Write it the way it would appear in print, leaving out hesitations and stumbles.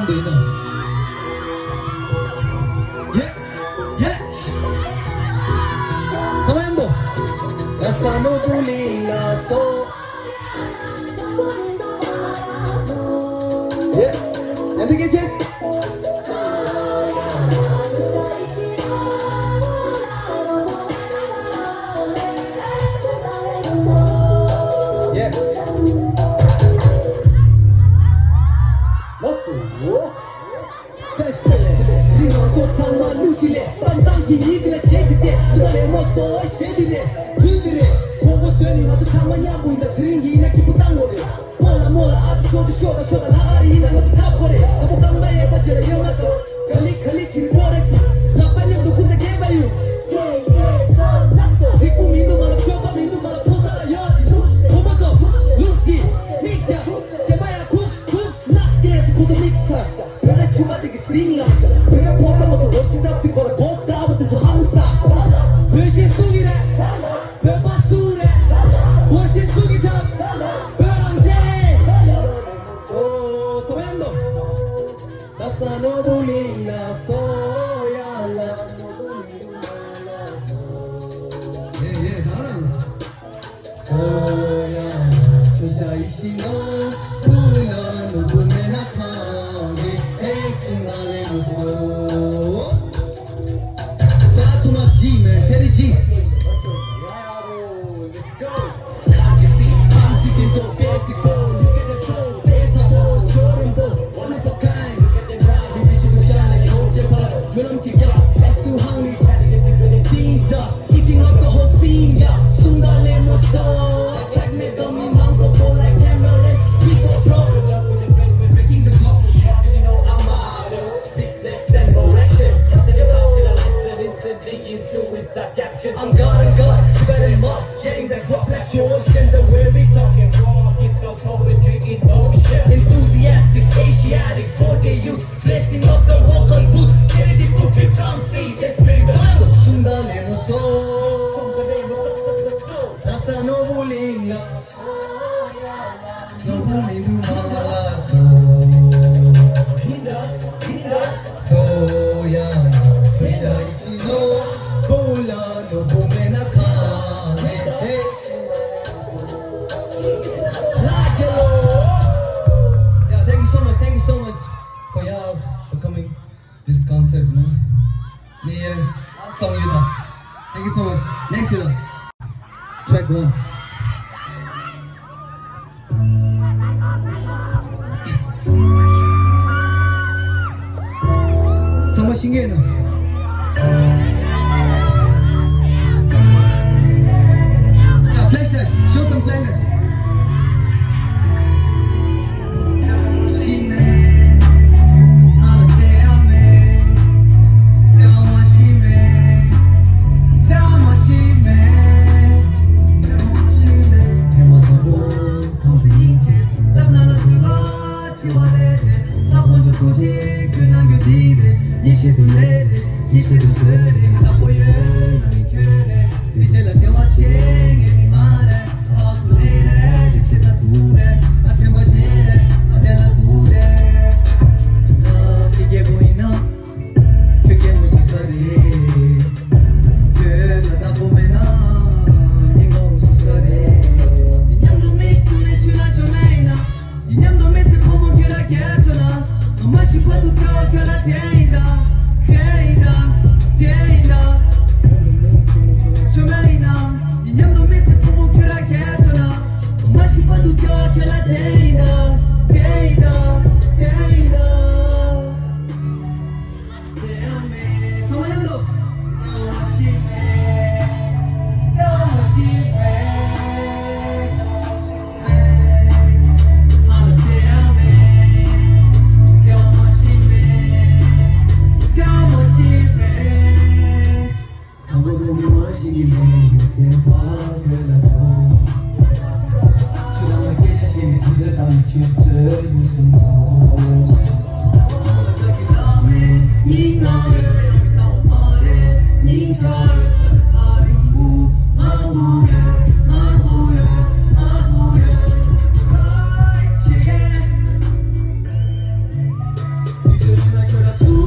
사람도 있나? 예! 예! Tomando la sanodulina so yeah and again yes yeah let's go 지금 고창과 누질래 땀상기 이들의 쉐이크대 수달의 모습 쉐이크대 그들의 보고서니 와도 가만히 안 보인다 그린기 내 기분 땅모래 몰라 아주 쇼다 나가리 난 어디 다 버려 나도 땅바에 빠져라 영화도 칼리 치는 거래기 라빠님도 군대 개바유 지구 민도 말아 쇼파 민도 말아 포사라 여기 도마서 루스기 믹샤 제바야 쿡스 낙게 고도 믹사 별의 추마되기 스트리밍 하면서 내가 벗어먹어서 멋진 잡힌 거라 곱다부터 저 항상 별신 숙이래 별파수래 멋진 숙이 잡 별왕제 tomando la sanodulina soya la yeah 나는 soya 조자이시노 불러 누구네 나타니 에이스나의 무소 자 토마지 맨 테리지 let's go I'm sitting so basic look at the flow beta ball jordan ball one of a kind look at the ride division shine like a whole jet 그럼 기가 that's too hungry 진짜 eating up the whole scene yeah 순간의 모습 attack me dummy 망고 go like camera lens we go pro breaking the top you know I'm out stiffness and no action instead of out to the lesson instantly into inside caption I'm God you better mark getting that guap like George and the way we talking raw it's no poetry in motion enthusiastic Asiatic body youth blessing of the vocal booth getting the book with Tom C's and spinning the 순간의 모습 나사 노블링라 너만이 누마라서 소야 조자이시노 몰라 너 봄에 나타내 Like hello yeah thank you so much for y'all for coming this concert man 네 last song you thank you so much next year track 1 정말 신기해요 yeah flashlights show some flashlights It's 날 거라